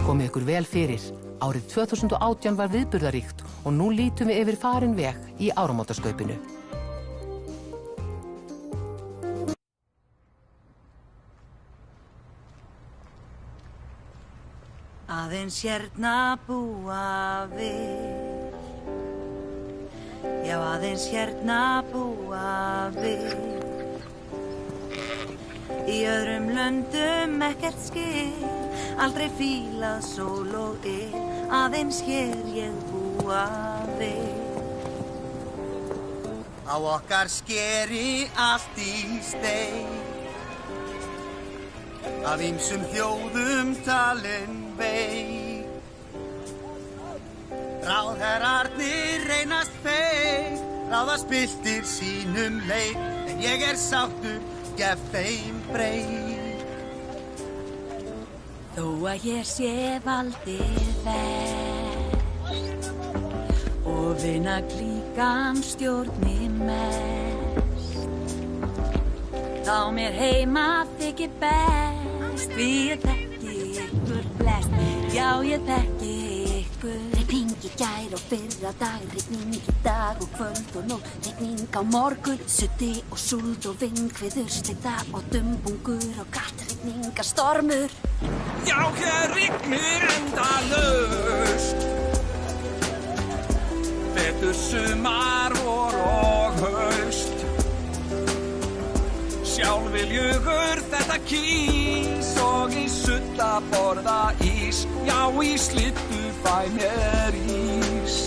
Komið ykkur vel fyrir. Árið 2018 var viðburðaríkt og nú lítum við yfir farinn veg í áramótaskaupinu. Aðeins hérna búa við, já aðeins hérna búa við. Í öðrum löndum ekkert skil, aldrei fílað sól og yl, aðeins hér ég búa við. Á okkar skeri allt í steik, af ýmsum þjóðum talin veik. Ráðherrarnir reynast feik, ráða spiltir sínum leik, en ég sáttur, gef þeim breyk. Þó að ég sé valdið verst og vinna klíkan stjórni mest, þá mér heima þykir best, því ég þekki ykkur flest, já ég þekki ykkur. Rigning í gær og fyrra dag, rigning í dag og kvöld og nótt, rigning á morgun, suddi og súld og vindhviður, slita og dumbungur og kattrigningastormur. Já, hér rignir endalaust, vetur, sumar, vor og haust. Sjálf viljugur þetta kýs og í sudda borða ís, já í slittu fæ mér ís.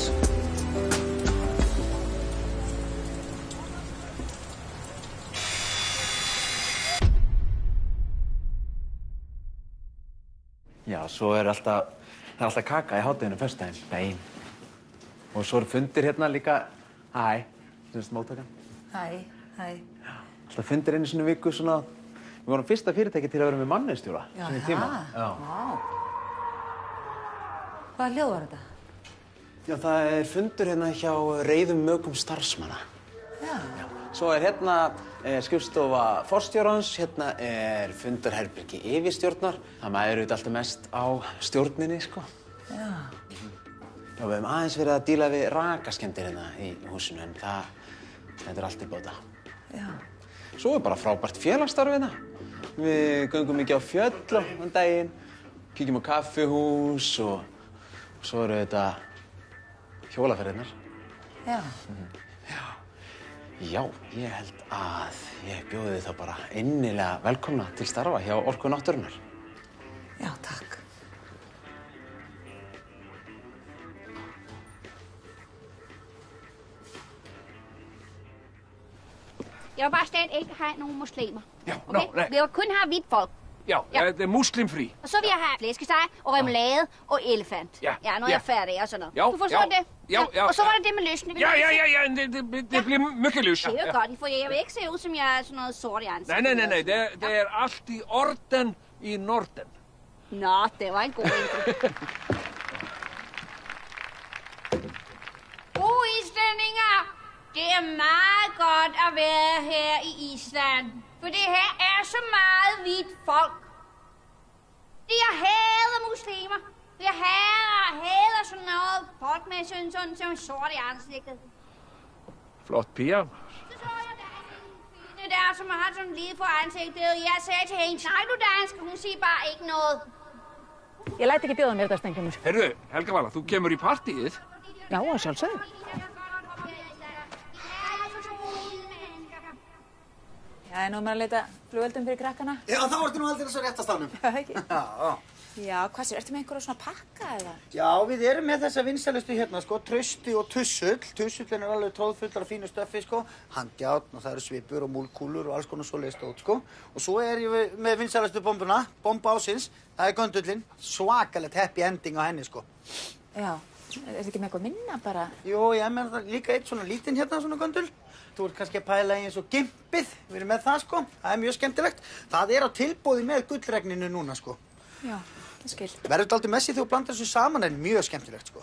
Já, svo alltaf kaka í hádeginu föstudaginn. Bein. Og svo fundir hérna líka. Hæ, móttakan. Hæ. Alltaf fundir einu sinni í viku svona. Við vorum fyrsta fyrirtæki til að vera með mannauðsstjóra. Já. Vá. Hvaða hljóð var þetta? Já, það fundur hérna hjá reiðum mögum starfsmanna. Já. Svo hérna skrifstofa forstjórans, hérna fundarherbergi yfirstjórnar. Það maður alltaf mest á stjórninni, sko. Já. Já, við höfum aðeins verið að díla við rakaskemmdir hérna í húsinu, en þetta allt í bóta. Já. Svo bara frábært félagsstarf hérna. Við göngum mikið á fjöll á daginn, kíkjum á kaffihús og svo eru þetta hjólaferðirnar. Já. Já, ég held að ég bjóði þið þá bara innilega velkomna til starfa hjá Orku náttúrunnar. Já, takk. Jeg vil bare slet ikke have nogen muslimer. Ja, okay? nej. Jeg vil kun have hvidt folk. Ja, det er muslimfri. Og så vil jeg have flæskesteg og remoulade og elefant. Ja, når jeg er færdig og sådan noget. Ja, du forstår det? Ja. Og så var det det med løsning. Ja, det bliver mycket løs. Det er jo godt, for jeg vil ikke se ud, som jeg er sådan noget sort i ansigtet. Nej, det er alt i orden i Norden. Nå, det var en god intro. Gode islændinge! Det er meget godt at være her i Island. For det her er så meget hvidt folk. Jeg hader muslimer. Jeg hader sådan noget folk med sådan sort i ansigtet. Flot piger. Så så jeg der en kvinde der, som har sådan lige på ansigtet. Jeg sagde til hende, nej du dansk, hun siger bare ikke noget. Ég læt ekki bjóða mér þetta, Steingrímur. Herru, Helga Vala, þú kemur í partíið? Já, að sjálfsögðu. Já, nú maður að leita flugveldum fyrir krakkana. Já, þá ertu nú aldrei þessu réttastafnum. Já, ekki? Já. Já, hvað sér, ertu með einhverja svona pakka eða? Já, við erum með þessa vinsælustu hérna, sko, Trausti og Tussull. Tussullin alveg tróðfullar af fínu stöffi, sko. Handjárn og það eru svipur og múlkúlur og alls konar svoleiðis stótt, sko. Og svo ég með vinsælustu bombuna, bomba ásins. Það Göndullin. Svakalegt happy ending á henni, sko. Já, er þetta ekki með eitthvað minna bara? Jú, ég með það líka eitt svona lítinn hérna, svona Göndull. Þú ert kannski að pæla í eins og gimpið. Við erum með það, sko. Það mjög skemmtilegt. Það á tilboði með gullregninu núna, sko. Já, það skil. Verður dálítið messi þegar þú blandar þessu saman en mjög skemmtilegt, sko.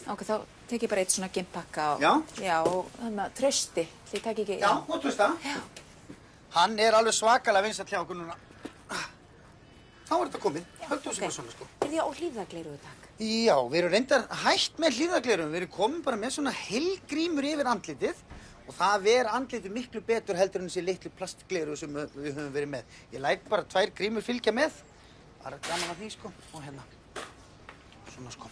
Ok, þá tek ég bara eitt svona gimpakka og... Já. Já, og þannig að Trausti. Því takk ekki... Já, og Trausta. Já. Hann alveg svakalega vinsæll hjá okkur núna. þá er þetta komið. Höldum sem svona, sko. Og hlífðagleiru, takk. Já, við erum reyndar hætt með hlífðagleirum. Við erum komin bara með svona heilgrímur yfir andlitið og það ver andlitið miklu betur heldur en þessi litlu plastgleiru sem við höfum verið með. Ég læt bara 2 grímur fylgja með. Það er gaman að því, sko. Og hérna. Svona, sko.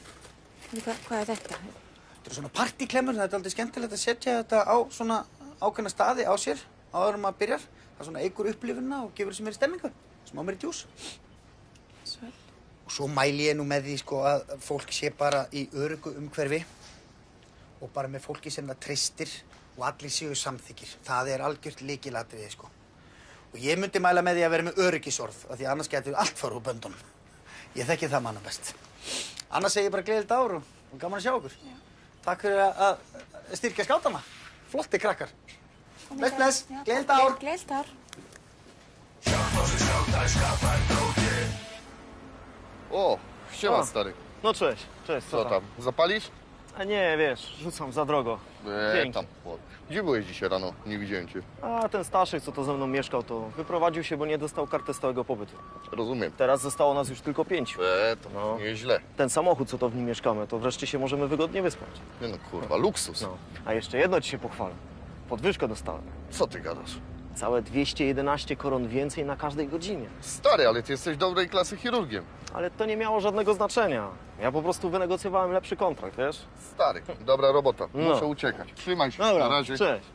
Hvað er þetta? Þetta eru svona partyklemmur. Það er aldrei skemmtilegt að setja þetta á svona ákveðna staði á sér áður en maður byrjar. Það svona eykur upplifunina og gefur þessi meiri stemmingu. Smá meiri djús. Svel. Og svo mæli ég nú með því, sko, að fólk sé bara í öruggu umhverfi og bara með fólki sem það treystir og allir séu samþykkir. Það er algjört lykilatriði, sko. Og ég myndi mæla með því að vera með öryggisorð, af því annars getur allt fara úr böndunum. Ég þekki það manna best. Annars segi ég bara gleðilegt ár og gaman að sjá okkur. Já. Takk fyrir að styrkja skátana. Flotti krakkar. Bless, bless. Gleðilegt ár. Gleðilegt ár. O, siema stary. No cześć, Co tam, zapalisz? A nie, wiesz, rzucam za drogo. Dzięki. Tam. Gdzie byłeś dzisiaj rano? Nie widziałem cię. A ten Staszek, co to ze mną mieszkał, to wyprowadził się, bo nie dostał karty stałego pobytu. Rozumiem. Teraz zostało nas już tylko 5. To nieźle. Ten samochód, co to w nim mieszkamy, to wreszcie się możemy wygodnie wyspać. Nie no, kurwa, luksus. No. A jeszcze jedno ci się pochwalę. Podwyżkę dostałem. Co ty gadasz? Całe 211 koron więcej na każdej godzinie. Stary, ale ty jesteś dobrej klasy chirurgiem. Ale to nie miało żadnego znaczenia. Ja po prostu wynegocjowałem lepszy kontrakt, wiesz? Stary, dobra robota. No. Muszę uciekać. Trzymaj się. Dobra, Na razie. cześć.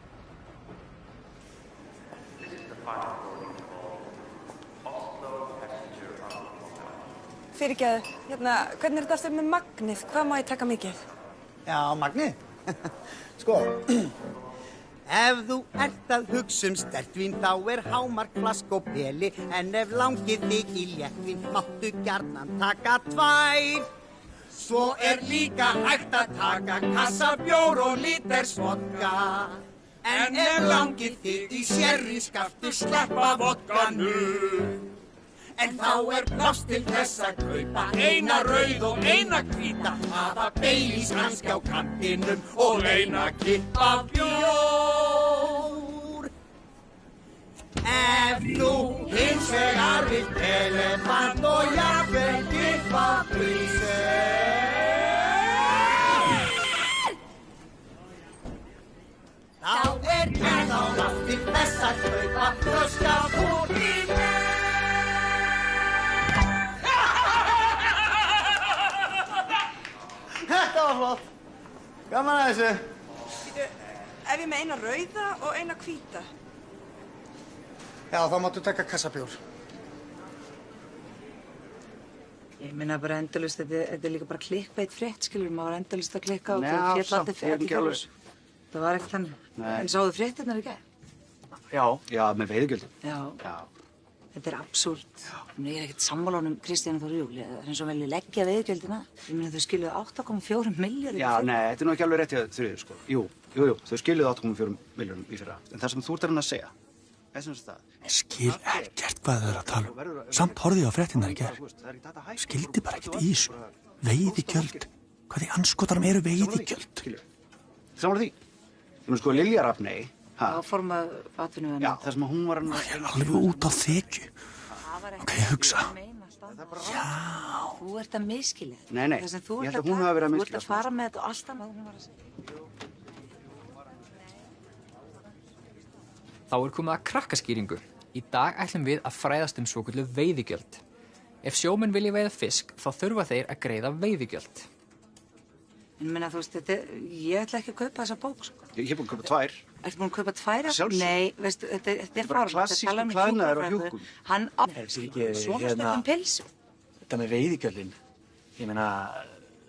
Fyrirgeðu, hvernig er þetta aftur með magnið? Hvað má ég taka mikið? Já, magnið? Sko, ef þú ert að hugsa stertvín þá er hámark flask og peli en ef langið þig í léttvín máttu gjarnan taka 2. Svo er líka hægt að taka kassa bjór og líters vodka en ef langið þig í sherry skaftu sleppa vodkanu. En þá er pláss til þess að kaupa eina rauð og eina hvíta, hafa Baileys kannski á kantinum og eina kippa bjór. Ef þú hins vegar vilt elefant og jafnvel kippa príser, þá er gerð á pláss til þess að kaupa þröskapúrinn. Þetta var flott. Gaman að þessu. Ef ég með eina rauða og eina hvíta. Já, þá máttu taka kassabjór. Ég meina bara endalaust, þetta er líka bara clickbait frétt, skilur, maður var endalaust að klikka og Nei, féll allt í fjárhús. Það var ekkert þannig. En sáðu fréttirnar í gær? Já, með veiðigjöldum. Já. Þetta er absúrt. Ég er ekkert sammála honum Kristjáni Þór Júli. Það er eins og vel í leggja veiðigjöldina. Ég meina þau skiluðu 8,4 milljarðar í Já, fyrra. nei, þetta er nú ekki alveg rétt hjá Þuríður, sko. Jú, þau skiluðu 8,4 milljónum í fyrra. En það sem þú ert að reyna að segja, er sem sagt það. Ég skil ekkert hvað þau eru að tala um. Samt horfði ég á fréttirnar í gær. Skildi bara ekkert í þessu. Veiðigjöld. Hvað í andskotarum eru veiðigjöld? Sammála því. Ég meina sko Lilja Rafney, Áformað atvinnuvenn. Já, það sem hún var að... Alveg út á þekju. Ok, ég hugsa. Já. Þú ert að miskilja. Nei, Það sem þú ég ert held að hún hafi verið að Þú misskilja. ert að fara með þetta og allt annað hún var að segja. Þá er komið að krakkaskýringu. Í dag ætlum við að fræðast svokölluð veiðigjöld. Ef sjómenn vilja veiða fisk, þá þurfa þeir að greiða veiðigjöld. En meina, þú veist, ég ætla ekki að kaupa þessa bók, sko. Ég hef búin að kaupa 2. Ertu búin að kaupa 2? Sjálfsögðu. Nei, veistu, þetta er bara fáránlegt. klassískur klæðnaður á hjúkkum. Hann Svona stöðum pilsu. Þetta með veiðigjöldin, ég meina,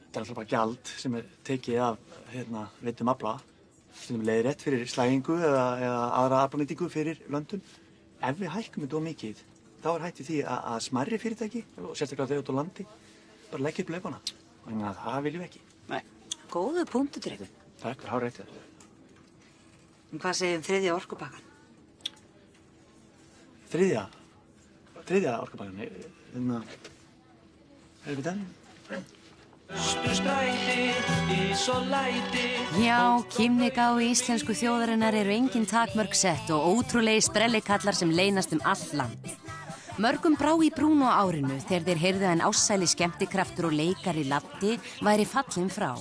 þetta er alltaf bara gjald sem er tekið af, veiddum afla, sem leiðir rétt fyrir slægingu eða aðra aflanýtingu fyrir löndun. Ef við hækkum þetta of mikið, þá er hætt við því að smærri fyrirtæki, og sérstaklega þau út á landi, bara leggja upp laupana. Og ég meina, það viljum við ekki. Nei. Góðu punktur, Dreikur. Takk, hár réttið. En hvað segir þriðja orkupakkan? Þriðja orkupakkan, erum við þannig? Já, kímnika á íslensku þjóðarinnar eru engin takmörk sett og ótrúlegir sprellikallar sem leynast all land. Mörgum brá í brún á árinu þegar þeir heyrðu að en ástsæli skemmtikraftur og leikari Laddi væri fallinn frá.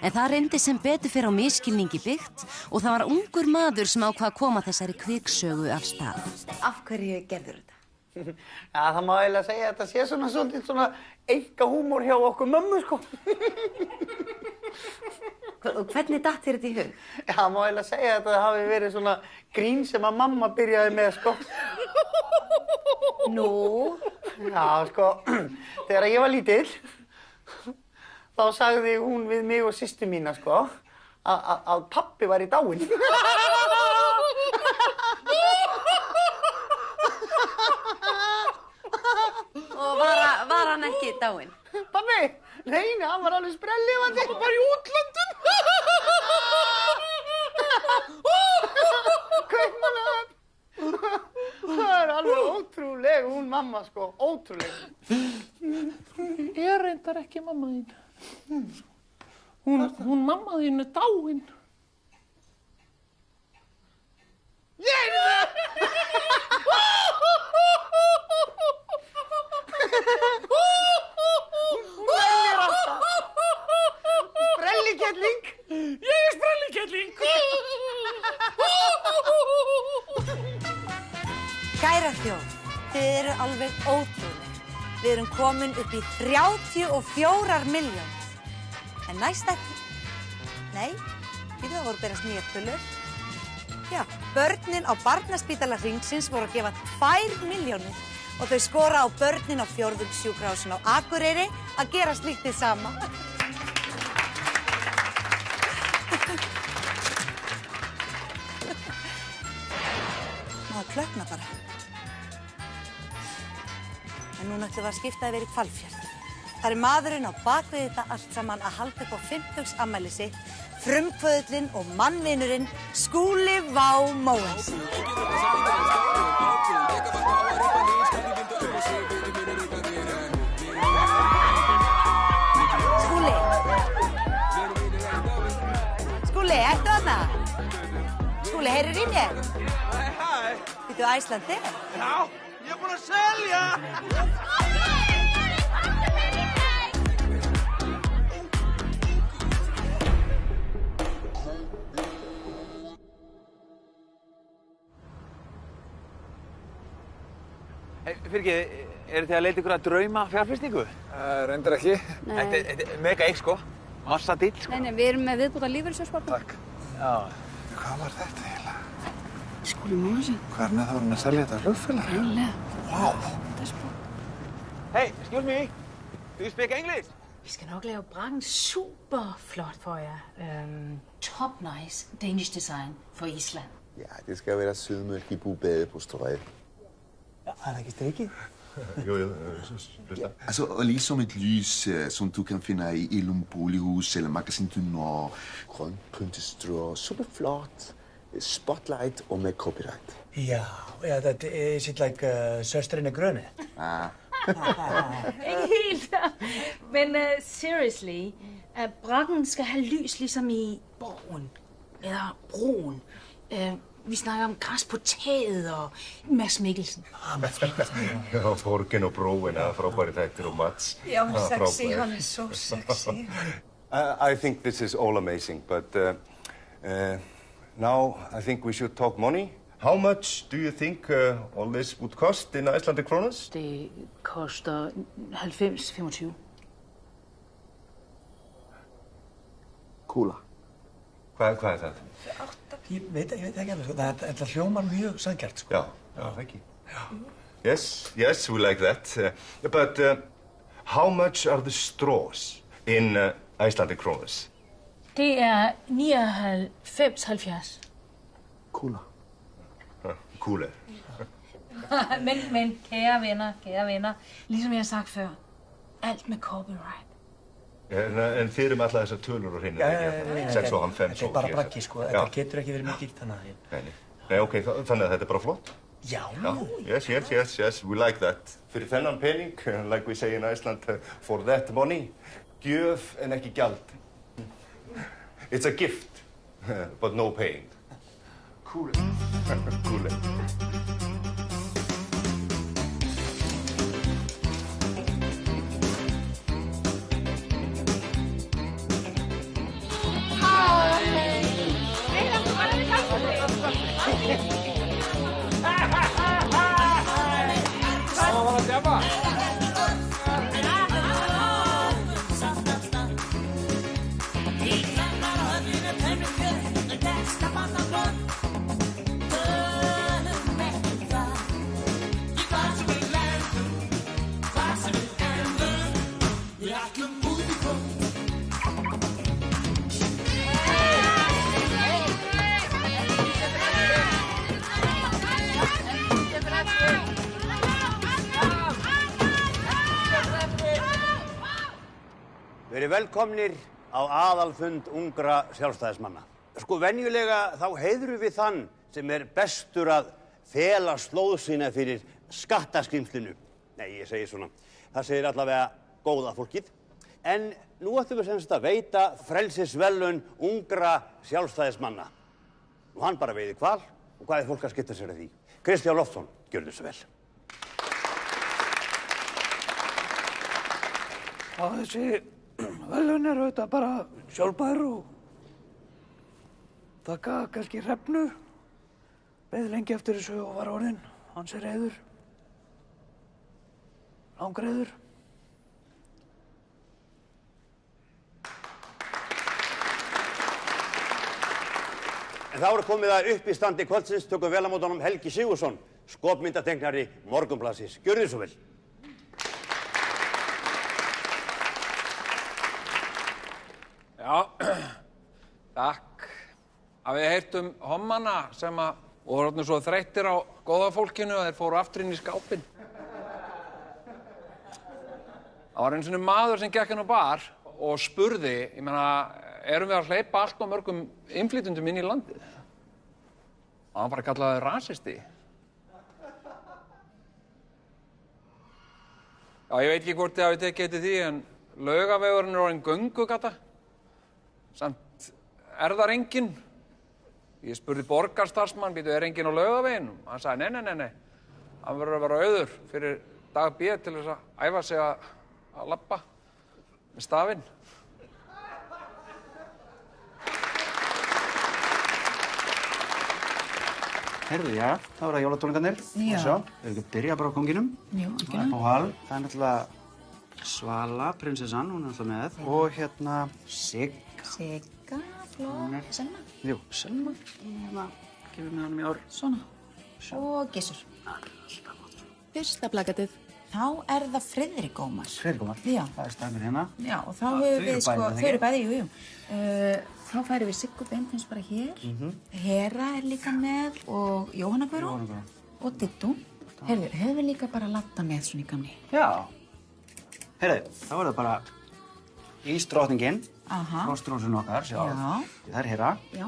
En það reyndi sem betur fyrir á misskilningi byggt og það var ungur maður sem ákvað að koma þessari kviksögu af stað. Af hverju gerður þetta? Já, það má eiginlega segja að þetta sé svolítið svona einkahúmor hjá okkur mömmu, sko. Og hvernig datt þér þetta í hug? Já, það má eiginlega segja að þetta hafi verið svona grín sem að mamma byrjaði með, sko. Nú? Já, sko, þegar ég var lítill, þá sagði hún við mig og systur mína, sko, að pabbi var í dáinn. Og var hann ekki dáinn? Pabbi? Nei, hann var alveg sprelllifandi. Hann var í útlöndum. Kaupmannahöfn. Það er alveg ótrúleg, hún mamma, sko, ótrúleg. Ég reyndar ekki mamma þín. Hún mamma þín er dáin. Ég er það! Hún er alltaf. Sprellikettling. Ég er sprellikettling. Kæra þjóð, þið eru alveg ótrúleg. Við erum komin upp í 34 milljónir. En næst ekki. Nei, það voru berast nýjar tölur. Já, börnin á Barnaspítala Hringsins voru að gefa 2 milljónir og þau skora á börnin á Fjórðungssjúkrahúsinu á Akureyri að gera slíkt hið sama. Maður klökna bara. En núna ætlum við að skipta yfir í Hvalfjörð. Það er maðurinn á bakvið þetta allt saman að halda upp á 50-afmæli sitt, frumkvöðullinn og mannvinurinn Skúli Vá Móens. Skúli, ertu þarna? Skúli, heyrir í mér? Hæ. Býttu Æslandi? Já, ég er búinn að selja! Fyrirgeðu, eru þið að leita ykkur að drauma fjárfestingu? Reyndar ekki. Nei. Þetta er mega eitt, sko. Massa dýll, sko. Nei, við erum með viðbúta lífeyrissjóðspartner. Takk. Já. Hvað var þetta eiginlega? Skúli Móensen. Hvernig þá var hann að selja þetta hljóðfélag? Greinlega. Wow. Hey, excuse me. Do you speak English? Vi skal nok lave brakken super flot for jer. Top nice Danish design for Island. Ja, det skal være sydmælkebubade på strøget. Ja, er der ikke stikket? Jo, lyster. Altså, og ligesom et lys, som du kan finde i Elum Bolighus eller Magasin du Nord. Grøn pyntestrå, super flot. Spotlight og med copyright. Ja, that is it like Søstrene Grønne? Ah. Ikke helt, men seriously, brakken skal have lys ligesom i borgen, eller broen. Vi snakker om græs på taget og Mads Mikkelsen. Ja, borgen og broen er frábæri þættir og Mats. Ja, sexy, han er så sexy. I think this is all amazing, but now I think we should talk money. How much do you think all this would cost in Icelandic kronas? Det koster 90-25. Kúla. Hvað er það? Ég veit ekki alveg, þetta hljómar mjög sanngjarnt, sko. Já, ekki. Yes, we like that. But how much are the straws in Icelandic kronas? Det er 99,70. Kúla. Kúla. Men kære venner, ligesom jeg har sagt før, alt med copyright. En þið erum alltaf þessar tölur og hreinu, ekki? 6 og 5. Þetta er bara braggi, sko. Þetta getur ekki verið mikið þannig að... Nei, ok, þannig að þetta er bara flott? Já. Yes, we like that. Fyrir þennan pening, like we say in Iceland, for that money, gjöf en ekki gjald. It's a gift, but no paying. Cool. Cool. öllum útikom. Verið velkomnir á aðalfund ungra sjálfstæðismanna. Sko, venjulega þá heiðrum við þann sem bestur að fela slóð sína fyrir skattaskrimslinu. Nei, ég segi svona. Það segir allavega góða fólkið. En nú ætlum við semst að veita frelsisverðlaun ungra sjálfstæðismanna. Nú hann bara veiði hval og hvað fólk að skipta sér að því. Kristján Loftsson, gjörðu svo vel. Já, þessi verðlaun eru auðvitað bara sjálfbær og þakka kannski Hrefnu. Beið lengi eftir þessu og var orðinn. Hans reiður. Langreiður. En þá komið að upp í standi kvöldsins tökum vel á móti honum Helgi Sigurðsson, skopmyndateiknari Morgunblaðsins. Gjörðu svo vel. Já, takk. Hafið þið heyrt hommana sem voru orðnir svo þreyttir á góða fólkinu að þeir fóru aftur inn í skápinn. Það var einu sinni maður sem gekk inn á bar og spurði, ég meina, erum við að hleypa allt og mörgum innflytjendum inn í landið? Og hann bara kallaði rasisti. Já, ég veit ekki hvort þið hafið tekið eftir því, en Laugavegurinn orðinn göngugata. Samt það enginn. Ég spurði borgarstarfsmann, býtu, enginn á Laugaveginum? Hann sagði, nei. Hann verður að vera auður fyrir dag B til þess að æfa sig að labba með stafinn. Heyrðu, já, þá það jólatónleikarnir. Já. Við ekki byrja bara á konginum. Jú, Það er Bóhal. Það er náttúrulega Svala, prinsessan, hún er alltaf með. Og hérna Sigga. Sigga, flott. Selma. Jú, Selma. Hérna, gefur með honum í ár. Svona. Og Gissur. Fyrsta plakatið. Þá það Friðrik Ómar. Friðrik Ómar? Já. Það er stafir hérna. Já, og þá höfum við sko, þau eru bæði, jú. Þá færum við Siggu Beintins bara hér. Hera líka með og Jóhanna Guðrún. Og Dittu. Heyrðu, höfum við líka bara Latta með svona í gamni. Já. Heyrðu, þá það bara Ísdrottningin. Frostrósin okkar, sjálf. Já. Það er Hera. Já.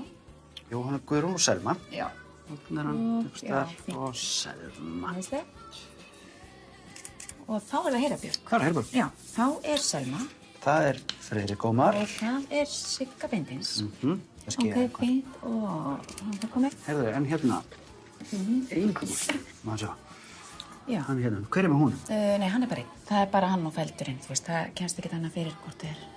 Jóhanna Guðrún og Selma. Já. Þannig er hann uppstæðar og Selma. Æðislegt. Og þá það Hera Björk. Hvað er Hera Björk? Já, þá Selma. Það er Friðrik Ómar. Og það Sigga Beintins. Það skeiða Ok, fínt og það komið. Heyrðu, en hérna, Einkomur. Má sjá. Já. Hann hérna, hver er með hún? Nei, hann bara einn. Það er bara hann og feldurinn, þú veist, það kemst ekki annað fyrir hvort þið er.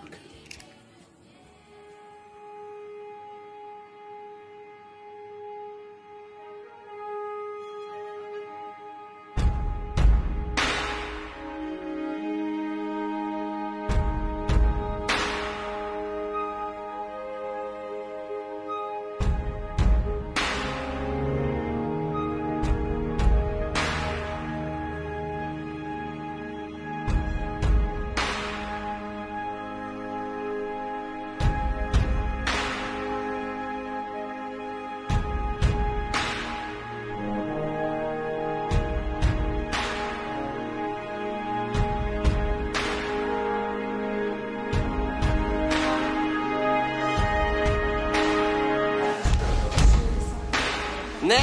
Nei!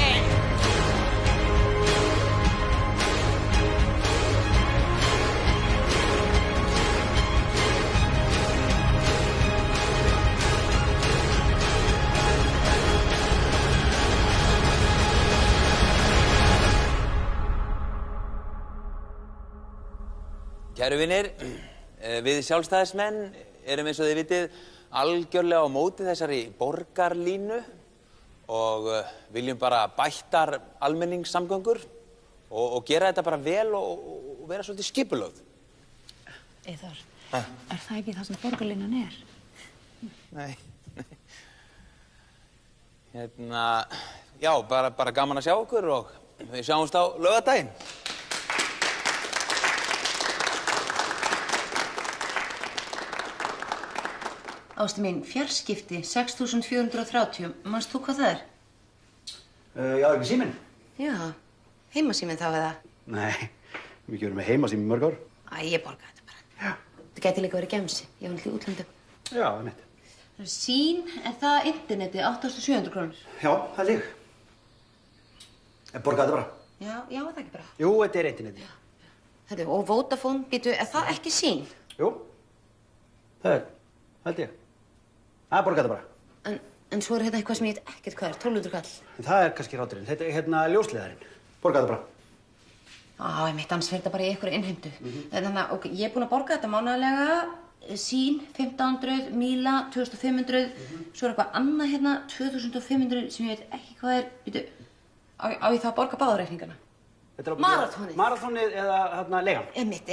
Kæru vinir, við sjálfstæðismenn erum eins og þið vitið algjörlega á móti þessari borgarlínu og viljum bara bættar almenningssamgöngur og gera þetta bara vel og vera svolítið skipulögð. Eyþór, er það ekki það sem borgarlínan er? Nei. Já, bara gaman að sjá okkur og við sjáumst á laugardaginn. Ástu mín, fjarskipti, 6430. Manst þú hvað það er? Já, ekki síminn? Já, heimasíminn þá eða? Nei, við ekki verið með heimasími í mörg ár. Ég borga þetta bara. Já. Það gæti líka verið gemsi. Ég var náttúrulega í útlöndum. Já, einmitt. Sín, er það internetið, 8.700 krónur? Já, það er ég. Borga þetta bara. Já, það ekki bara. Jú, þetta er internetið. Þetta, og Vodafone, býtu, er það ekki sín? Jú, það er, held ég. Það borga þetta bara. En svo er þetta eitthvað sem ég veit ekkert hvað er, 1200 kall. Það er kannski ráturinn. Þetta er hérna ljósleiðarinn. Borga þetta bara. Einmitt, annars fer þetta bara í einhverju innheimtu. Þannig að, ég er búin að borga þetta mánaðarlega, sín, 1500, míla, 2500, svo er eitthvað annað hérna, 2500, sem ég veit ekki hvað er, býtu, á ég þá að borga báðareikningana? Marathónið. Marathónið eða hérna leigan? Einmitt.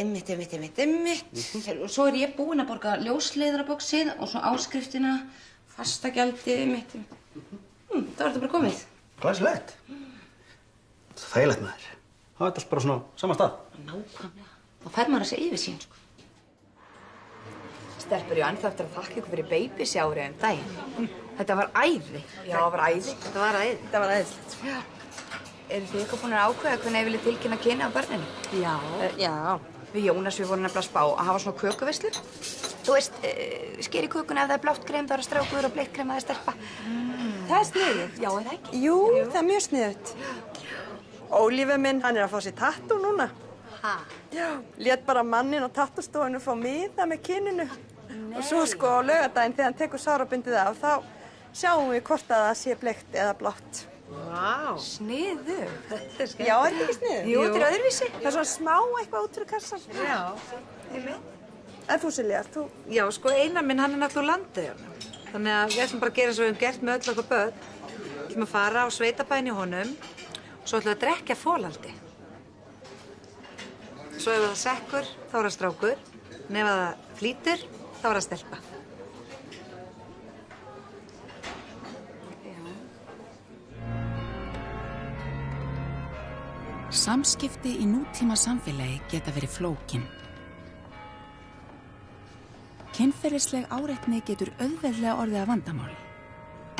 Og svo er ég búin að borga ljósleiðarabóksið og svo áskriftina, fastagjaldið, einmitt. Það var þetta bara komið. Glæsilegt. Þægilegt með þér. Það er allt bara svona sama stað. Nákvæmlega. Þá fær maður þessi yfirsýn, sko. Stelpur, ég ennþá eftir að þakka ykkur fyrir babysjárið daginn. Þetta var æði. Já, það var æði. Þetta var æðislegt. Já. Eru þið eitthvað búin að ákveða hvernig þið viljið tilkynna kyni á börninu? Já. Við Jónas, við vorum nefnilega að spá að hafa svona kökuveisslur. Þú veist, sker í kökuna ef það er blátt krem, það er strákur og bleitt krem að það er stelpa. Það er sniðugt. Já, er það ekki? Jú, það er mjög sniðugt. Ólífur minn, hann er að fá sér tattoo núna. Ha? Já, lét bara manninn á tattústofinu fá miða með kyninu. Og svo sko á laugardaginn þegar hann tekur sárabindið af, þá sjáum við hvort að það sé bleikt eða blátt. Vá, sniðugt. Þetta er skemmt. Já, er þetta ekki sniðugt? Jú, þetta er öðruvísi. Það er svona smá eitthvað út fyrir kassan. Já, einmitt. En þú, Silja, þú? Já, sko, einar minn, hann er náttúrulega úr landeyjunum. Þannig að við ætlum bara að gera eins og við höfum gert með öll okkar börn. Við ætlum að fara á sveitabæinn í honum og svo ætlum við að drekja folaldi. Svo ef það sekkur, þá er það strákur. En ef það flýtur, þá er það stelpa. Samskipti í nútíma samfélagi geta verið flókin. Kynferðisleg áreitni getur auðveldlega orðið að vandamáli.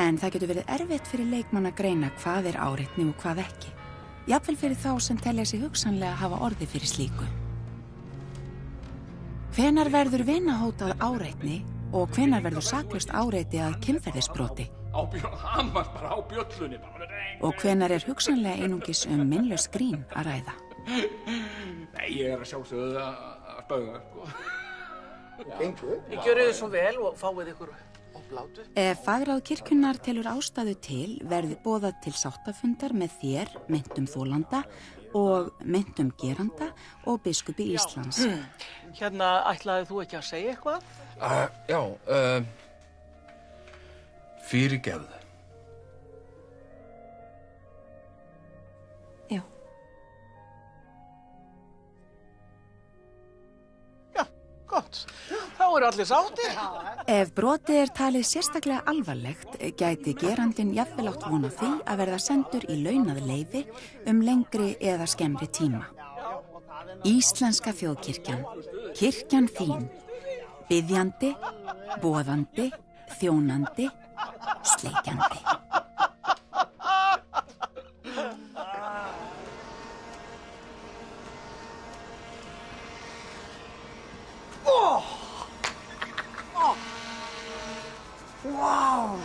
En það getur verið erfitt fyrir leikmann að greina hvað er áreitni og hvað ekki. Jafnvel fyrir þá sem telja sig hugsanlega hafa orðið fyrir slíku. Hvenær verður vinahótað áreitni og hvenær verður saklaust áreiti að kynferðisbroti? Hamast bara á bjöllunni. Og hvenær er hugsanlega einungis minnlaust grín að ræða? Nei, ég er að sjálfsögðu að spauga, sko. Ég gjörið þið svo vel og fáið ykkur oplátu. Ef fagráð kirkjunnar telur ástæðu til verði boðað til sáttafundar með þér, meintum þolanda og meintum geranda og biskupi Íslands. Hérna, ætlaði þú ekki að segja eitthvað? Já, fyrirgefðu. Já. Gott, þá eru allir sáttir. Ef brotið er talið sérstaklega alvarlegt, gæti gerandinn jafnvel átt von á því að verða sendur í launað leyfi lengri eða skemmri tíma. Íslenska þjóðkirkjan, kirkjan þín, biðjandi, boðandi, þjónandi, sleikjandi. Wow! Wow!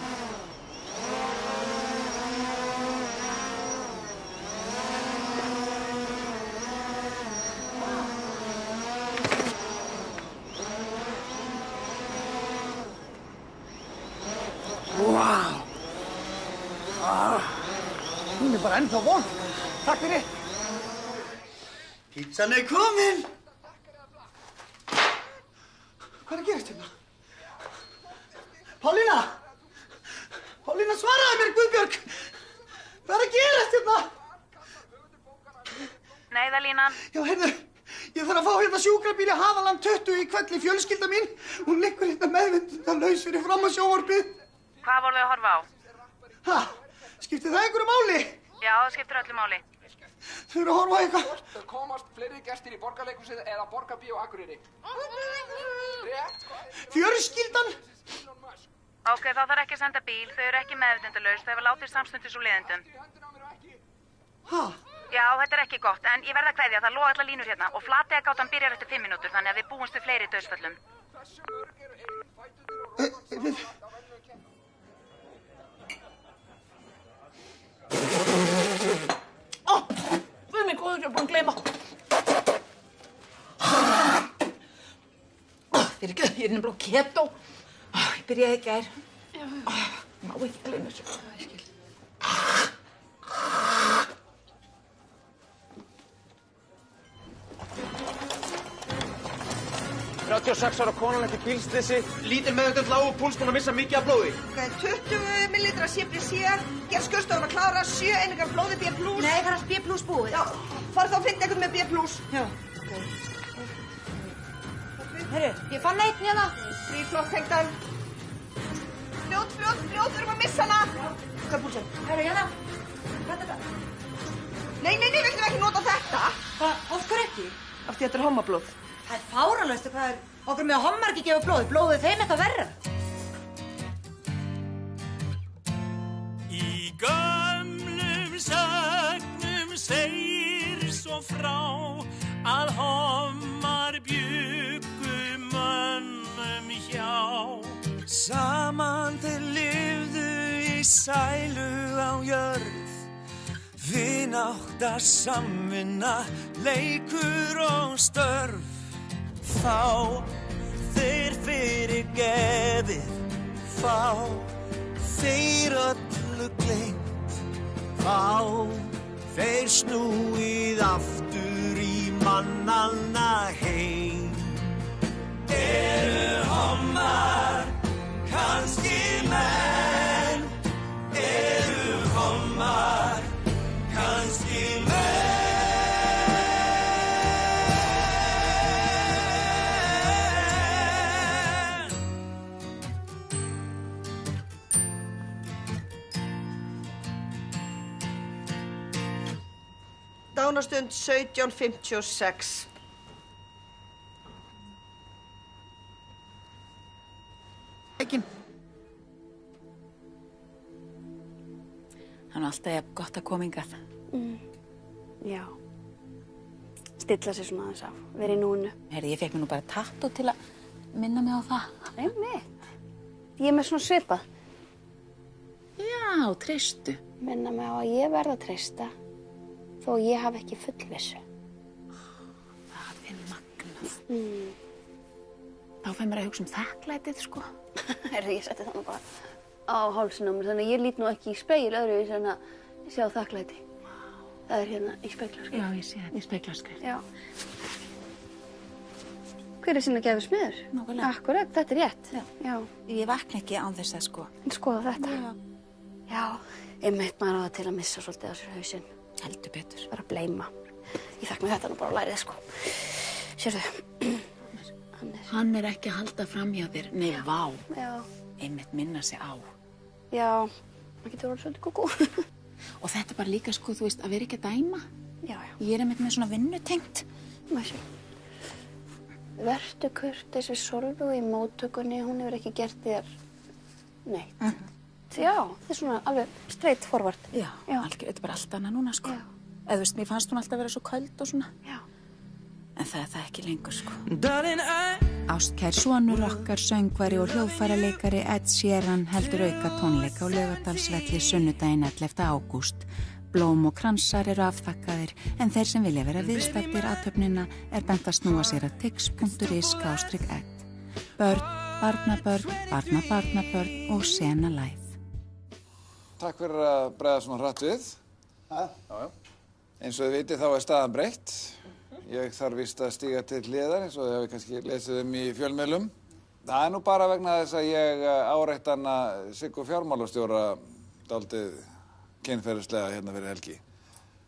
Hún er bara ennþá von. Takk fyrir. Pizzan er komin. Hvað er að gerast hérna? Pálína! Pálína, svaraðu mér, Guðbjörg! Hvað er að gerast hérna? Neyðarlínan. Já, heyrðu, ég þarf að fá hérna sjúkrabíl í Hagaland 20 í kvelli, fjölskylda mín. Hún liggur hérna meðvindunarlaus fyrir fram að sjónvarpið. Hvað voruð þið að horfa á? Ha, skiptir það einhverju máli? Já, það skiptir öllu máli. Þau eru að horfa á eitthvað. Hvort komast fleiri gestir í Borgarleikhúsið eða Borgarbíó Akureyri? Rétt, Fjölskyldan? Ok, þá þarf ekki að senda bíl, þau eru ekki meðvitundalaus, þau hafa látið samstundis úr leiðendum. Hæ? Já, þetta er ekki gott, en ég verð að kveðja, það loga allar línur hérna og Flateyjargátan byrjar eftir 5 mínútur, þannig að við búumst við fleiri dauðsföllum. Guð minn góður, ég er búin að gleyma. Fyrirgefðu, ég er nefnilega á keto. Ég byrjaði í gær. Má ekki gleyma þessu. Ég skil. 36 ára konan eftir bílslysi, lítil meðvitund, lágur púls, búin að missa mikið af blóði. Ok, 20 millilitra CBC, gerð skurðstofuna klára, 7 einingar blóði B+. Nei, það er B+ búið. Já, farð þá að finna eitthvað með B+. Já. Herru, ég fann einn hérna. Flott, tengdan. Fljót, við erum að missa hana. Hvað er púlsinn? Herru, hérna. Hvað er þetta? Nei, við ætlum ekki nota þetta. Hvað, of hverju ekki? Af því þetta er hommablóð. Það er fáránlegt, hvað er okkur með að hommar ekki gefa blóð, blóðið þeim eitthvað verra. Í gömlum sögnum segir svo frá að hommar bjuggu mönnum hjá. Saman þeir lifðu í sælu á jörð, vinátta, samvinna, leikur og störf. Fá þeir fyrirgefið, fá þeir öllu gleymt, fá þeir snúið aftur í mannanna heim. Eru hommar kannski menn, eru hommar kannski menn. Dánarstund 17:56. Hann er alltaf jafn gott að koma hingað. Já. Stilla sig svona aðeins af, vera í núinu. Herði, ég fekk mér nú bara tattoo til að minna mig á það. Einmitt. Ég er með svona svipað. Já, treystu. Minna mig á að ég verð að treysta þó ég hafi ekki fullvissu. Það er magnað. Þá fær mér að hugsa þakklætið, sko. Herri, ég setti það nú bara á hálsinn á mér, þannig að ég lít nú ekki í spegil öðruvísi en að sjá þakklæti. Það er hérna í speglaskrift. Já, ég sé það, í speglaskrift. Já. Hver er sinna gefið smiður? Nákvæmlega. Akkurat, þetta er rétt. Já. Ég vakna ekki án þess að sko. Skoða þetta. Já. Einmitt maður á það til að missa svolítið á sér hausinn. Heldur betur. Bara gleyma. Ég þakka mig þetta nú bara á lærið, sko. Sérðu, Hann er ekki að halda fram hjá þér. Nei, vá. Já. Einmitt minna sig á. Já, maður getur orðið svolítið kúkú. Og þetta er bara líka, sko, þú veist, að vera ekki að dæma. Já. Ég er einmitt með svona vinnutengt. Mæsju. Vertu kurteis við Sólveigu í móttökunni, hún hefur ekki gert þér neitt. Já, það er svona alveg straight forward. Já, algjör, þetta er bara allt annað núna, sko. Eða þú veist, mér fannst hún alltaf vera svo köld og svona. Já. En það er það ekki lengur, sko. Ástkær sonur okkar, söngvari og hljóðfæraleikari Ed Sheeran heldur auka tónleika á Laugardalsvelli sunnudaginn 11. ágúst. Blóm og kransar eru afþakkaðir, en þeir sem vilja vera viðstaddir athöfnina er bent að snúa sér að tix.is/ed. Börn, barnabörn, barnabarnabörn og Sena Live. Takk fyrir að bregða svona hratt við. Já. Eins og þið vitið þá er staðan breytt. Ég þarf víst að stíga til hliðar eins og þið hefur kannski lesið í fjölmiðlum. Það er nú bara vegna þess að ég áreitt hana Siggu fjármálastjóra dálítið kynferðislega hérna fyrir helgi.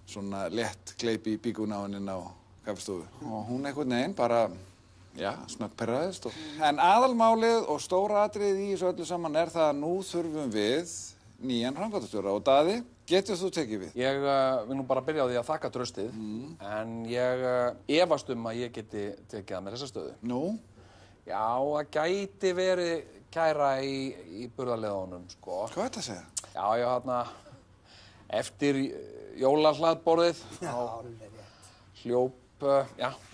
Svona létt gleypi í bíkuna á henni á kaffistofu. Og hún einhvern veginn bara, já, snöggperraðist. En aðalmálið og stóra atriðið í þessu öllu saman er það að nú þurfum við nýjan framkvæmdastjóra. Og Daði, getur þú tekið við? Ég vil nú bara byrja á því að þakka traustið, en ég efast að ég geti tekið að mér þessa stöðu. Nú? Já, það gæti verið kæra í burðarliðunum, sko. Hvað er þetta að segja? Já, ég þarna, eftir jólahlaðborðið, hljóp,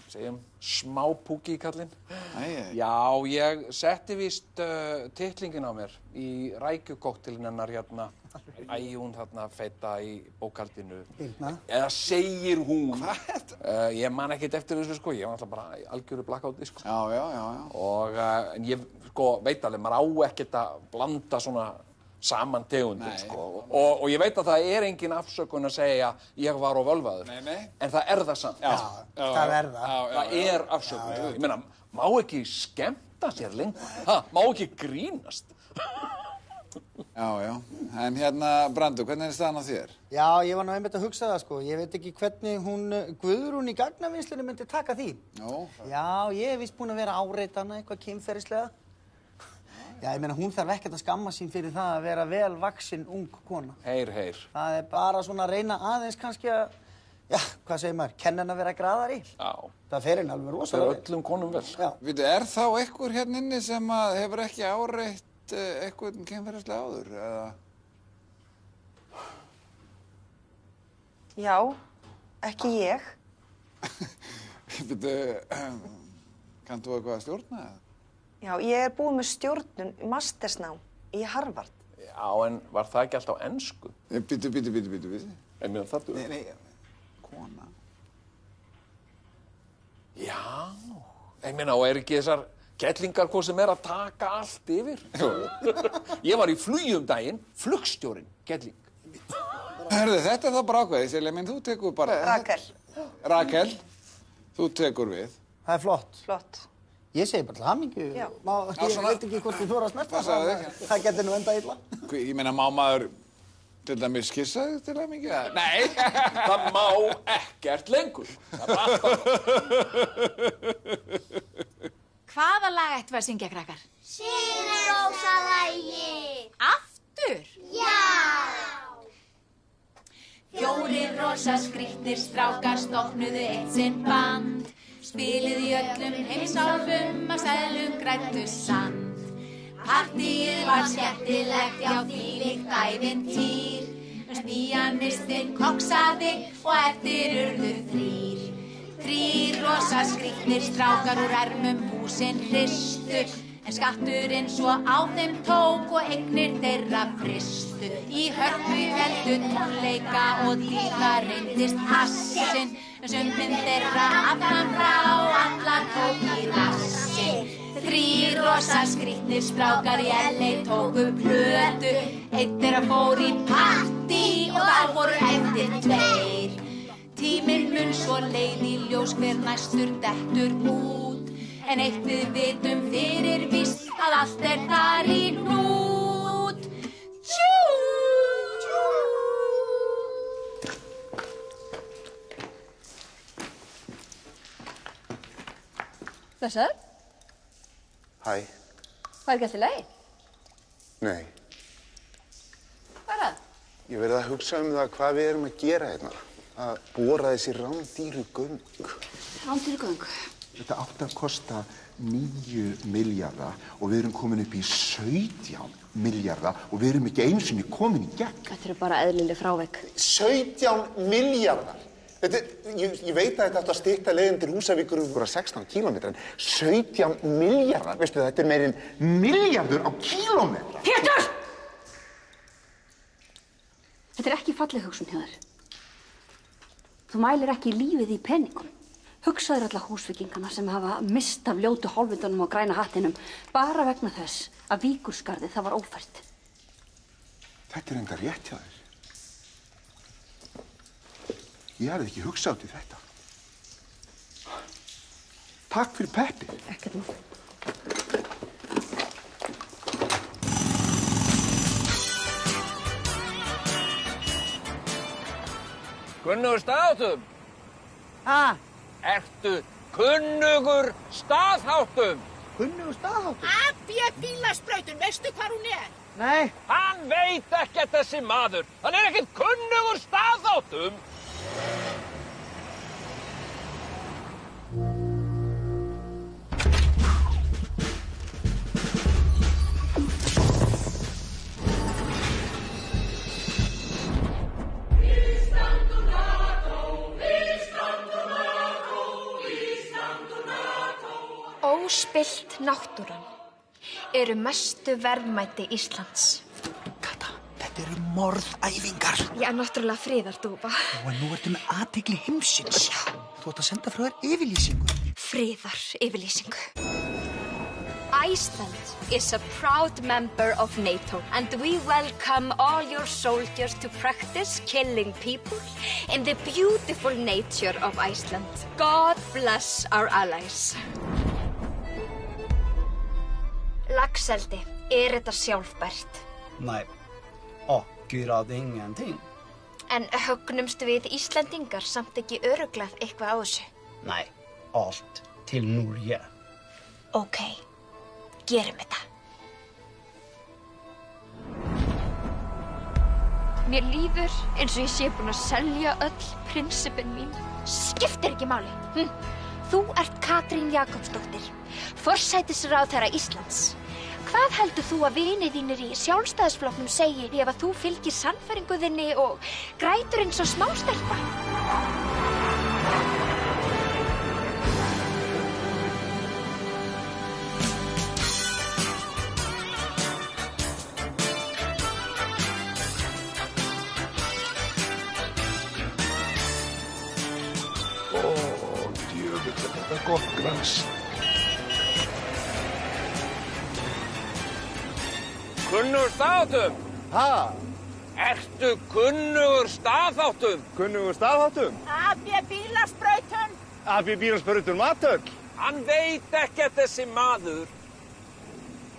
segjum, smápúki í kallinn. Já, ég setti víst titlingin á mér í rækjukoktelin hennar hérna. Hún þarna feita í bókhaldinu. Eða segir hún. Hvað er þetta? Ég man ekkert eftir þessu, sko. Ég var alltaf bara í algjöru blackouti, sko. Já. Og en ég, sko, veit alveg, maður á ekkert að blanda svona saman tegundum, sko. Og ég veit að það engin afsökun að segja ég var of völvaður. Nei. En það það samt. Já, það það. Það afsökun. Ég meina, má ekki skemmta sér lengur. Má ekki grínast. Já. En hérna, Brandur, hvernig staðan á þér? Já, ég var nú einmitt að hugsa það, sko. Ég veit ekki hvernig Guðrún í gagnavinnslunni myndi taka því. Já, ég hef víst búin að vera áreitana eitthvað kynferðislega. Já, ég meina, hún þarf ekkert að skamma sín fyrir það að vera vel vaxin ung kona. Heyr. Það bara svona að reyna aðeins kannski að, já, hvað segir maður, kenna henni að vera graðari. Já. Það fer henni alveg rosalega vel. Það öllum konum vel. Já. Vítu, þá einhver hérna inni sem hefur ekki áreitt eitthvað kynferðislega áður, eða? Já, ekki ég. Vítu, kannt þú eitthvað að stjórna það? Já, ég búin með stjórnun mastersnám í Harvard. Já, en var það ekki alltaf á ensku? Bíddu. Ég meina það þú? Nei, kona. Já, ég meina, og ekki þessar kettlingar hvað sem að taka allt yfir? Ég var í flugi daginn, flugstjórinn, kettling. Hörðu, þetta þá bara ákveðið, Silja mín, þú tekur bara... Rakel, þú tekur við. Það flott. Flott. Ég segi bara til hamingju. Já. Ég veit ekki hvort þú þóra að snerta það getur nú enda illa. Ég meina, má maður til dæmis kissa þig til hamingju? Nei, það má ekkert lengur. Það alltaf. Hvaða lag ættum við að syngja, krakkar? Sigurrósalagið. Aftur? Já. 4 rosa skrýtnir strákar stofnuðu eitt sinn band. Spilið í öllum heimsálfum að seðlum græddu sand. Partíið var skemmtilegt, já þvílíkt ævintýr. Píanistinn koksaði og eftir urðu 3 rosa skrýtnir strákar úr ermum húsin hristu. En skatturinn svo á þeim tók og eignir þeirra fristu. Í hörpu heldu tónleika og dýra reyndist hassinn. Söngminn þeirra aftan frá allar tók í rassinn. 3 rosa skrýtnir strákar í LA tóku plötu. Einn þeirra fór í partí og þar voru eftir 2. Tíminn mun svo leið í ljós hver næstur dettur út. En eitt við vitum fyrir víst að allt þar í hnút. Tjú! Blessaður. Hæ. Var ekki allt í lagi? Nei. Hvað það? Ég verið að hugsa það hvað við erum að gera hérna. Að bora þessi rándýru göng. Rándýru göng? Þetta átti að kosta 9 milljarða og við erum komin upp í 17 milljarða og við erum ekki einu sinni komin í gegn. Þetta eru bara eðlileg frávik. 17 milljarðar! Ég veit að þetta átti að stytta leiðin til Húsavíkur um 16 kílómetra, en 17 milljarðar, veistu þetta meir en milljarður á kílómetra. Pétur! Þetta ekki falleg hugsun hjá þér. Þú mælir ekki lífið í peningum. Hugsaður alla húsvíkingana sem hafa mist af ljótu hálfvitunum og græna hattinum bara vegna þess að Víkurskarðið það var ófært. Þetta enda rétt hjá þér. Ég hafði ekki hugsað út í þetta. Takk fyrir peppið. Ekkert mál. Kunnugur staðháttum? Ertu kunnugur staðháttum? Kunnugur staðháttum? Bílasprautun, veistu hvar hún er? Nei. Hann veit ekkert þessi maður. Hann ekkert kunnugur staðháttum. náttúran eru mestu verðmæti Íslands. Þetta eru morðæfingar. Já, náttúrulega friðardúfa. Og nú ertu með athygli heimsins. Þú ert að senda frá þér yfirlýsingu. Friðaryfirlýsingu. Iceland is a proud member of NATO and we welcome all your soldiers to practice killing people in the beautiful nature of Iceland. God bless our allies. Laxeldi, þetta sjálfbært? Nej. Akkurat ingenting. En högnumst við Íslendingar samt ekki öruglað eitthvað á þessu? Nej, allt till Norge. Ok, gerum þetta. Mér líður eins og ég sé búin að selja öll prinsipin mín. Skiptir ekki máli. Þú ert Katrín Jakobsdóttir, forsætisráðherra Íslands. Hvað heldur þú að vinir þínir í Sjálfstæðisflokknum segi ef að þú fylgir sannfæringu þinni og grætur eins og smástelpa? Djöfull, þetta er gott græs. Kunnugur staðháttum? Ha? Ertu kunnugur staðháttum? Kunnugur staðháttum? AB bílasprautum. AB bílasprautum matögl? Hann veit ekkert þessi maður.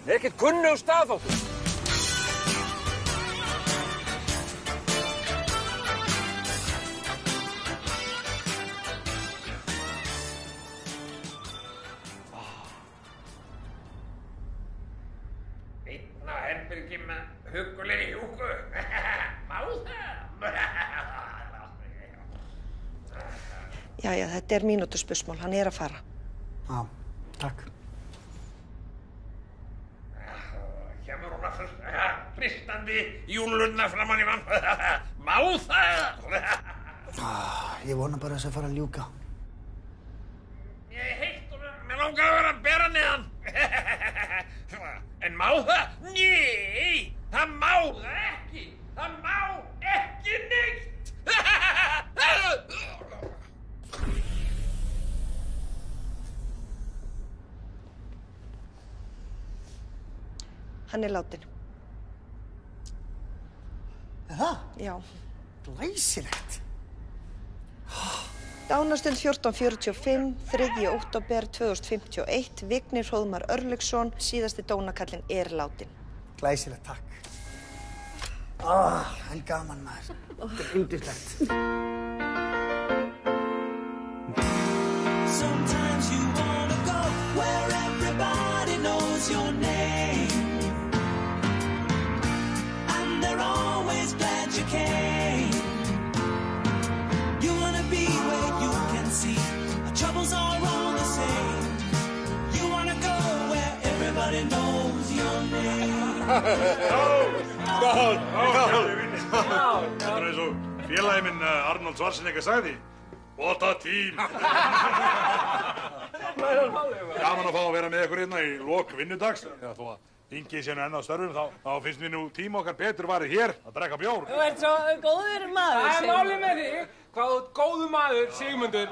Er ekkert kunnugur staðháttum? Herbyrgi með huggulegri hjúku. Má það? Jæja, þetta er mínútuspursmál. Hann er að fara. Já, takk. Kemur hún aftur fristandi júlurna framan í mann. Má það? Ég vona bara þess að fara að ljúka. Ég er heitt og mér langar að vera að bera neðan. En má það? Nei, það má það ekki. Það má ekki neitt. Hann er látin. Það? Já. Glæsilegt. Dánastund 1445, 3. október 2051, Vignir Hróðmar Örlygsson, síðasti dónakallinn er látin. Glæsilegt, takk. En gaman maður. Þetta er yndislegt. Sometimes you wanna go where everybody knows your name. And they're always glad you came. You wanna be where you can see our troubles are all the same. You wanna go where everybody knows your name. Skál! Þetta er eins og félagi minn Arnold Schwarzenegger sagði. What a team! Gaman að fá að vera með ykkur hérna í lok vinnudags. Þó að þingið sé nú enn á störfum, þá finnst mér nú tíma okkar Pétur varið hér að drekka bjór. Þú ert svo góður maður. Það er málið með þig. Hvað þú góður maður, Sigmundur.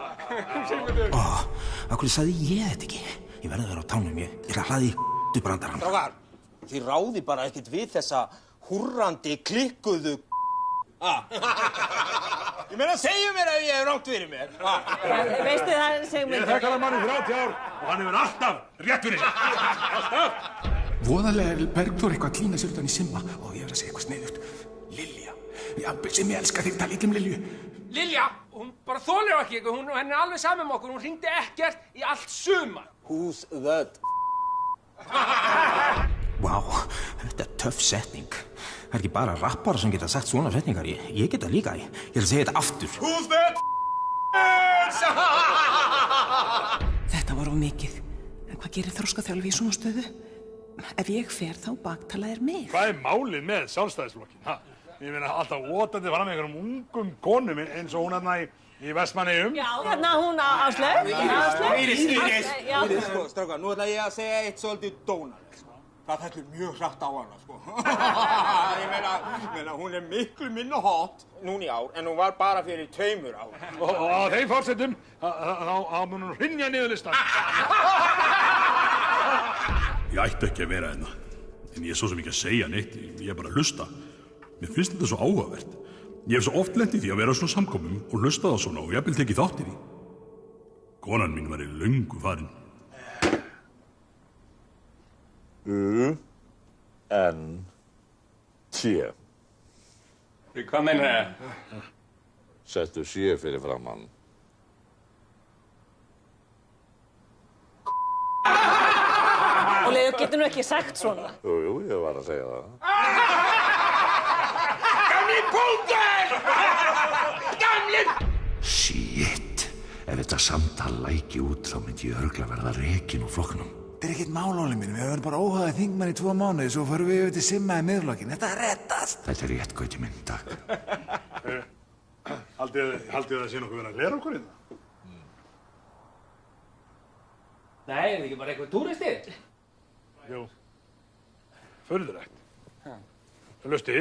Sigmundur. Akkur sagði ég þetta ekki? Ég verði að vera á tánum, ég ætla að hlaði í brandarann. Strákar, þið ráði bara ekkert við þessa húrrandi, klikkuðu Ég meina, segju mér ef ég hef rangt fyrir mér. Veistu það, Sigmundur? Ég þekki hann mann í 30 ár og hann hefur alltaf rétt fyrir sig. Alltaf. Voðalega er Bergþór eitthvað að klína sér utan í Simma og ég verð að segja eitthvað sneiðugt. Lilja. Sem ég elska þig, tala ekki Lilju. Lilja, hún bara þolir ekki, henni er alveg saman með okkur, hún hringdi ekkert í allt sumar. Who's that? Vá, þetta er töff setning. Það er ekki bara rappara sem geta sagt svona setningar, ég geta líka, ég er að segja þetta aftur. Who's that? Þetta var of mikið. En hvað gerir þroskaþjálfi í svona stöðu? Ef ég fer þá baktala mig. Hvað er málið með Sjálfstæðisflokkinn? Ég meina alltaf ótandi fram með einhverjum ungum konum eins og hún hérna í Vestmannaeyjum. Já, hérna hún Áslaug. Íris. Já. Sko, strákar, nú ætla ég að segja eitt svolítið dónalegt, sko. Það fellur mjög hratt á hana, sko. Ég meina, hún miklu minna hot núna í ár, en hún var bara fyrir 2 ár. Og á þeim forsetum, þá mun hún hrynja niður listan. Ég ætti ekki að vera hérna, en ég er svo sem ekki að segja neitt, ég er bara að hlusta. Mér finnst þetta svo áhugavert. Ég hef svo oft lent í því að vera á svona samkomum og hlusta það svona og jafnvel tekið þátt í því. Konan mín var í löngu farin. U-N-T. Hvað meinar það? Settu sé fyrir framann. Og Leifur getur nú ekki sagt svona. Jú, ég var að segja það. Gamli púkar! Gamli... Shit, ef þetta samtal læki út þá myndi ég örgla verða rekin úr flokknum. Þetta ekkert mál, Óli minn. Við höfum bara óhagað þingmann í 2 mánuði, svo förum við yfir til Simma í miðflokkin. Þetta reddast. Þetta er rétt, Gauti minn, takk. Haldið það sé nokkuð verið að hlera okkur hérna? Nei, er ekki bara eitthvað túristir? Jú. Furðulegt. Hlusti.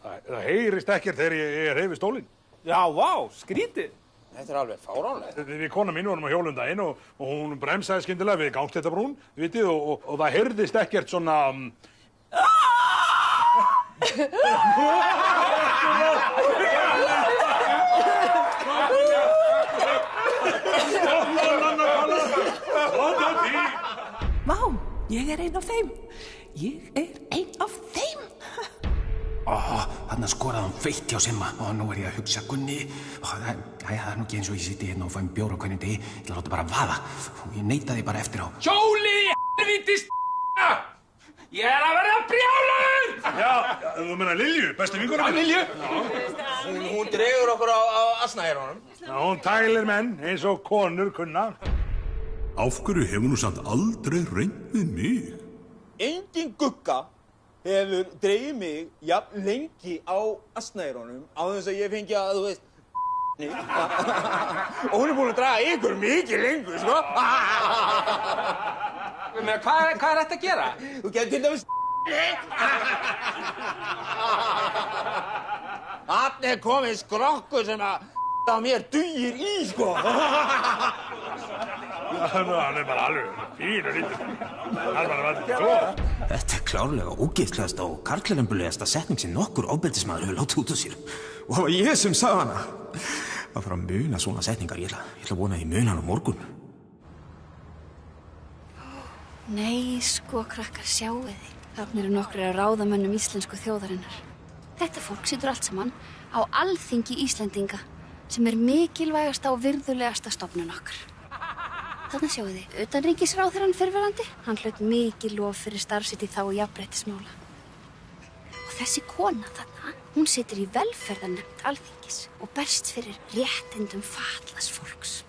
Það heyrist ekkert þegar ég hreyfi stólinn. Já, vá, skrítið. Þetta er alveg fáránlegt. Við kona mín vorum á hjólundaginn og hún bremsaði skyndilega við gangstéttabrún, vitið, og það heyrðist ekkert svona... Vá, ég er ein af þeim. Ég er ein af þeim. Þarna skoraði hann feitt hjá Simma og nú er ég að hugsa Gunni. Það er nú ekki eins og ég siti hérna og fæ bjór á hverjum degi. Ég ætla að láta bara vaða og ég neitaði bara eftir á. Hjólið í helvítis Ég er að verða brjálaður! Já, þú meina Lilju, bestu vinkona mína. Lilju? Hún dregur okkur á asnaeyrunum. Já, hún tælir menn eins og konur kunna. Af hverju hefur nú samt aldrei reynt við mig? Engin gugga hefur dreigið mig jafn lengi á asnaeyrunum á þess að ég fengi að, þú veist, og hún er búin að draga ykkur mikið lengur, sko. Hvað er þetta að gera? Þú getur til dæmis Þarna er komið skrokkur sem að á mér dugir í, sko. Hann er bara alveg fín og lítið. Hann er bara verið svo. Þetta er klárlega ógeðslegasta og karlrembulegasta setning sem nokkur ofbeldismadur hefur látið út á sér. Og það var ég sem sagði hana. Það þarf að muna svona setningar. Ég ætla að vona að ég muna hann á morgun. Nei, sko, krakkar, sjáu þið. Þarna eru nokkrir af ráðamönnum íslensku þjóðarinnar. Þetta fólk situr allt saman á Alþingi Íslendinga, sem er mikilvægasta og virðulegasta stofnun okkar. Þarna sjáu þið, utanríkisráðherrann fyrrverandi, hann hlaut mikið lof fyrir starf sitt í þágu jafnréttismála. Og þessi kona þarna, hún situr í velferðarnefnd Alþingis og berst fyrir réttindum fatlaðs fólks.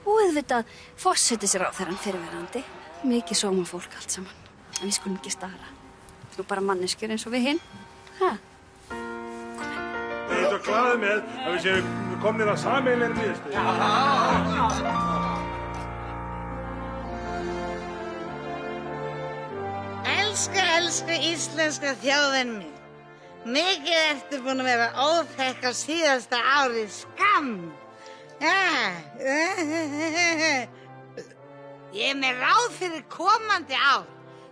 Og auðvitað forsætisráðherrann fyrrverandi, mikið sómafólk allt saman. En við skulum ekki stara. Þú bara manneskjur eins og við hinn. Ég er svo glaður með að við séum komnir að sameiginlegri niðurstöðu. Elsku íslenska þjóðin mín. Mikið ertu búin að vera óþekk á síðasta ári, skamm. Ég er með ráð fyrir komandi ár.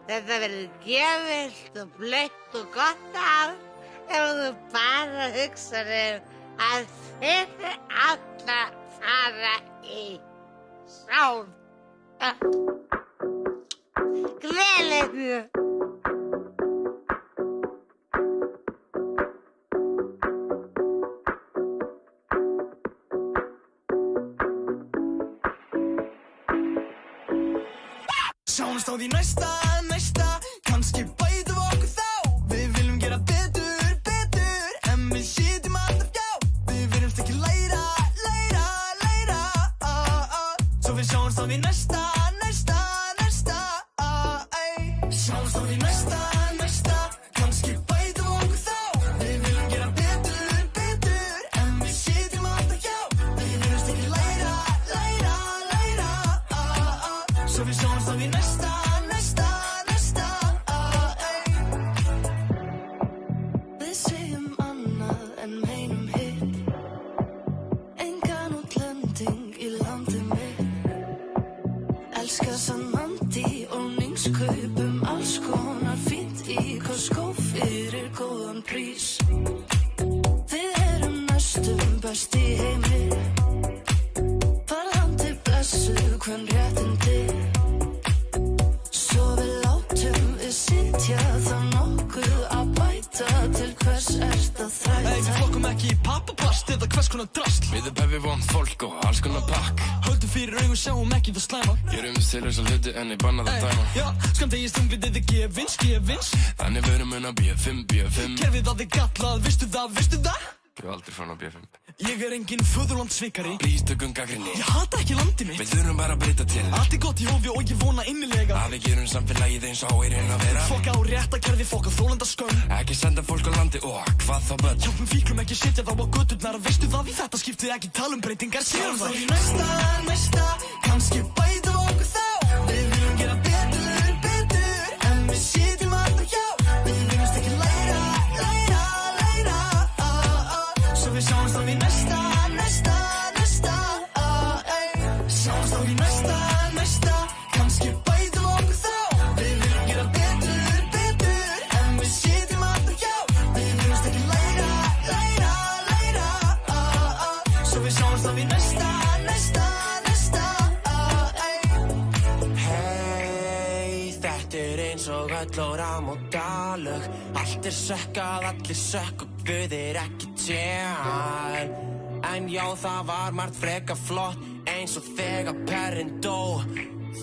Þetta verður geðvilt og blautt og gott ár ef þú bara hugsar að fyrir alla fara í sál. Gleðileg. Sjáumst á því næsta, kannski bætum okkur þá. Við viljum gera betur, en við sitjum alltaf hjá. Við viljumst ekki læra. Svo við sjáumst á því næsta. Sjáumst á því næsta, kannski bætum okkur þá. Við viljum gera betur, en næsta, næsta, næsta, Við segjum annað en meinum hitt Engan útlending í landi mitt Elska sannandi og ningskaupum alls konar fínt í Costco fyrir góðan prís Við erum næstum best í heimi Varðandi blessuð hvern réttindi Svo við látum við sitja þá nokkuð að bæta Til hvers ert að þræta Við flokkum ekki í pappaplast eða hvers konar drasl Við hefði vond fólk og alls konar pakk Höldum fyrir augun sjáum ekki það slæma Gerum til þess að hluti en ég banna það dæma Já, skamdegis þunglitið er gefins Þannig verum mun á B5 Kerfið að þið gallað, veistu það? Ég hef aldrei fann á B5 Ég er engin föðurlandssvikari Please tökum gagnrýni Ég hata ekki landið mitt Við þurfum bara að breyta til Allt er gott í hófi og ég vona innilega Að við gerum samfélagið eins og áeirinn að vera Fokka á réttakerfi, fokka þólenda skömm Ekki senda fólk á landi og hvað þá börn Hjálpum fíklum ekki setja þá á göturnar Veistu það í þetta skiptið ekki tala breytingar Sjáum það í næsta, kannski bæta okkur þá Við viljum gera betur En við sitjum alltaf hjá Við viljumst ekki læra Svo við sjáumst á við næsta Sjáumst á við næsta Kannski bætum okkur þá Við viljum gera betur En við sitjum alltaf hjá Við viljumst ekki læra Svo við sjáumst á við næsta Hey, þetta eins og öll óram og dalög Allt sökkað, allir sökk og Guð ekki til En já, það var margt freka flott Eins og þegar perrin dó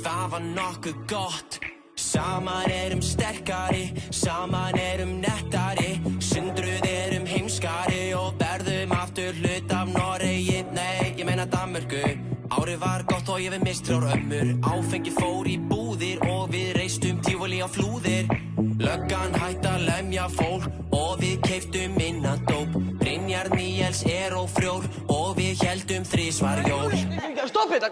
Það var nokkuð gott Saman erum sterkari Saman erum nettari Sundruð erum heimskari Og verðum aftur hlut af Noregi Nei, ég meina Danmörku Árið var gott og ég við mist 3 ömmur Áfengi fór í búðir Og við reistum tífóli á flúðir Löggan hætt að lemja fólk Og við keiftum minna dóp Brynjar Níels og Frjór Og við héldum 3 jól Stopp þetta!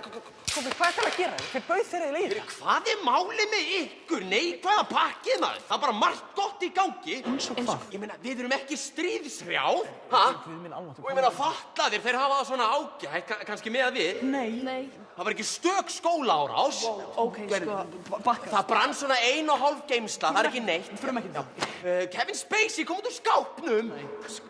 Hvað ætlar að gera? Hver bauð þeirra í leiðina? Hvað er málið með ykkur? Neikvæða pakkið maður. Það er bara margt gott í gangi. Eins og hvað? Ég meina, við erum ekki stríðshrjáð. Og ég meina, fattaðir, þeir hafa það svona ágætt, kannski með að við. Nei. Það var ekki stök skólaárás. Ok, sko, bakka. Það brann svona 1,5 geimsla, það er ekki neitt. Förum ekki það. Kevin Spacey kom út úr skápnum.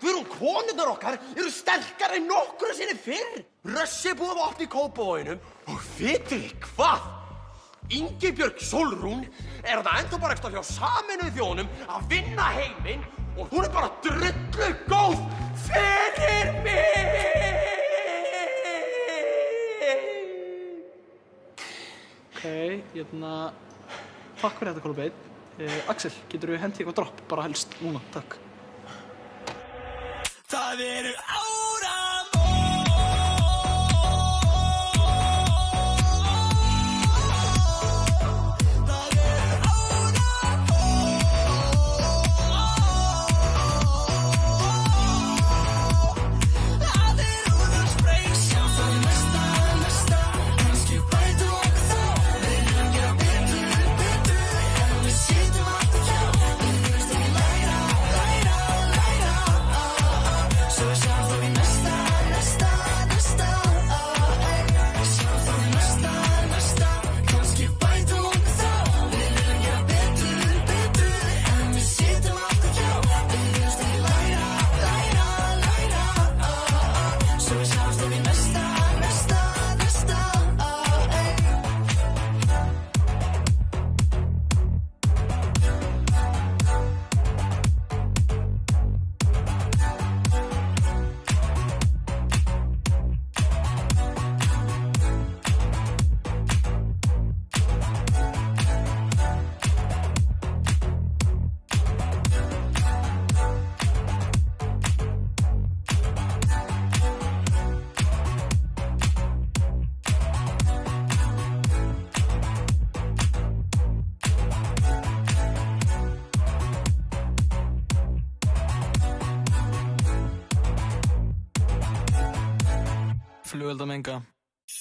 Guðrún, konurnar okkar eru sterkari en nokkru sinni fyrr. Rössi er búið að opna í Kópavoginum og vitið hvað? Ingibjörg Sólrún er þetta ennþá bara ekstra hjá Sameinuðu þjóðunum að vinna heiminn og hún er bara drullu góð fyrir mig! Ok, takk fyrir þetta, Kolbeinn. Axel, geturðu hent í eitthvað dropp, bara helst núna, takk. Það eru Flugeldamenga.